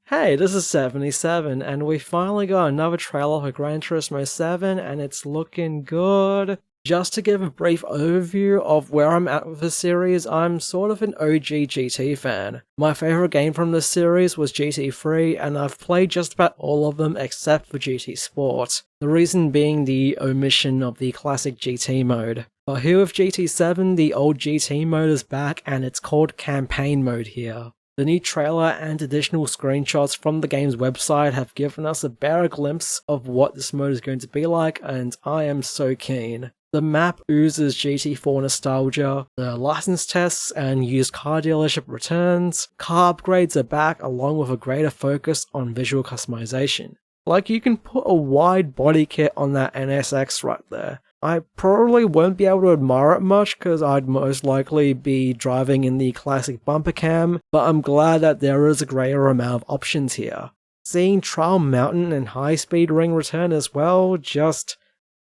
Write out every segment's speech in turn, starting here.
Hey, this is 77, and we finally got another trailer for Gran Turismo 7, and it's looking good. Just to give a brief overview of where I'm at with the series, I'm sort of an OG GT fan. My favourite game from this series was GT3, and I've played just about all of them except for GT Sport. The reason being the omission of the classic GT mode. But here with GT7, the old GT mode is back, and it's called Campaign Mode here. The new trailer and additional screenshots from the game's website have given us a better glimpse of what this mode is going to be like, and I am so keen. The map oozes GT4 nostalgia, the license tests and used car dealership returns, car upgrades are back along with a greater focus on visual customization. Like, you can put a wide body kit on that NSX right there. I probably won't be able to admire it much because I'd most likely be driving in the classic bumper cam, but I'm glad that there is a greater amount of options here. Seeing Trial Mountain and High Speed Ring return as well, just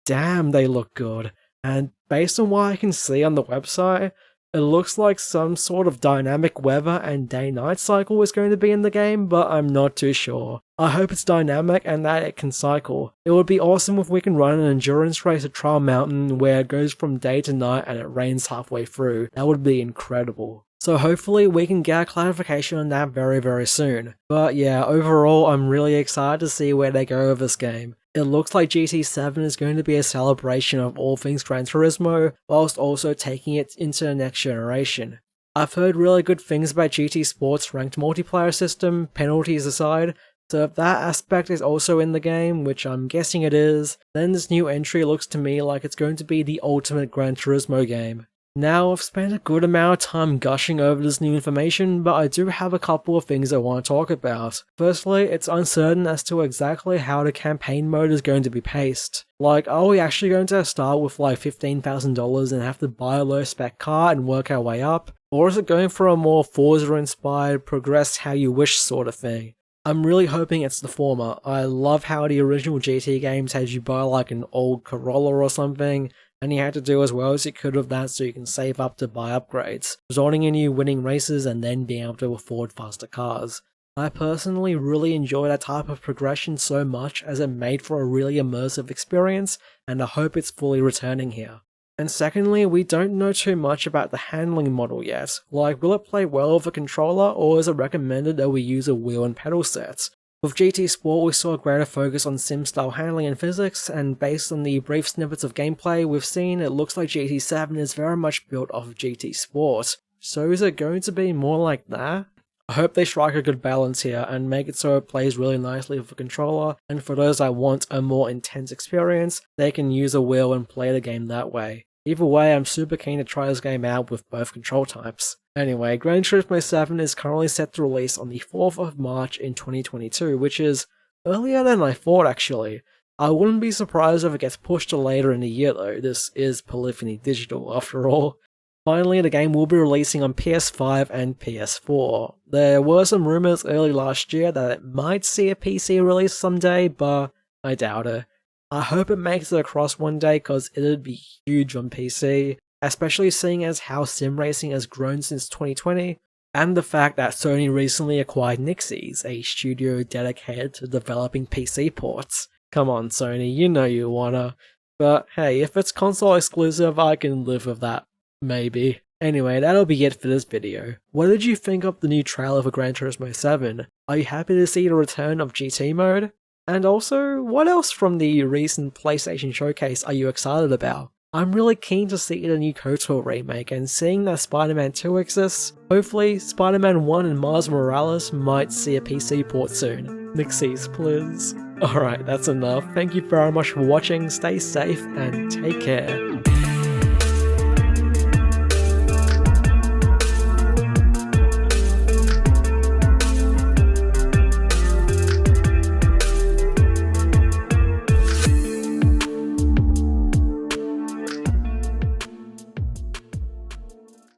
damn, they look good. And based on what I can see on the website, it looks like some sort of dynamic weather and day-night cycle is going to be in the game, but I'm not too sure. I hope it's dynamic and that it can cycle. It would be awesome if we can run an endurance race at Trial Mountain where it goes from day to night and it rains halfway through. That would be incredible. So hopefully we can get a clarification on that very soon. But yeah, overall I'm really excited to see where they go with this game. It looks like GT7 is going to be a celebration of all things Gran Turismo, whilst also taking it into the next generation. I've heard really good things about GT Sport's ranked multiplayer system, penalties aside, so if that aspect is also in the game, which I'm guessing it is, then this new entry looks to me like it's going to be the ultimate Gran Turismo game. Now, I've spent a good amount of time gushing over this new information, but I do have a couple of things I want to talk about. Firstly, it's uncertain as to exactly how the campaign mode is going to be paced. Like, are we actually going to start with like $15,000 and have to buy a low spec car and work our way up? Or is it going for a more Forza inspired, progress how you wish sort of thing? I'm really hoping it's the former. I love how the original GT games had you buy like an old Corolla or something, and you had to do as well as you could with that so you can save up to buy upgrades, resulting in you winning races and then being able to afford faster cars. I personally really enjoy that type of progression so much as it made for a really immersive experience, and I hope it's fully returning here. And secondly, we don't know too much about the handling model yet. Like, will it play well with a controller, or is it recommended that we use a wheel and pedal set? With GT Sport, we saw a greater focus on sim-style handling and physics, and based on the brief snippets of gameplay we've seen, it looks like GT7 is very much built off of GT Sport. So is it going to be more like that? I hope they strike a good balance here and make it so it plays really nicely with a controller, and for those that want a more intense experience, they can use a wheel and play the game that way. Either way, I'm super keen to try this game out with both control types. Anyway, Gran Turismo 7 is currently set to release on the 4th of March in 2022, which is earlier than I thought actually. I wouldn't be surprised if it gets pushed to later in the year though, this is Polyphony Digital after all. Finally, the game will be releasing on PS5 and PS4. There were some rumours early last year that it might see a PC release someday, but I doubt it. I hope it makes it across one day cause it'd be huge on PC, especially seeing as how sim racing has grown since 2020, and the fact that Sony recently acquired Nixies, a studio dedicated to developing PC ports. Come on Sony, you know you wanna. But hey, if it's console exclusive, I can live with that. Maybe. Anyway, that'll be it for this video. What did you think of the new trailer for Gran Turismo 7? Are you happy to see the return of GT mode? And also, what else from the recent PlayStation Showcase are you excited about? I'm really keen to see the new KOTOR remake, and seeing that Spider-Man 2 exists, hopefully Spider-Man 1 and Miles Morales might see a PC port soon. Nixies, please. Alright, that's enough. Thank you very much for watching, stay safe, and take care.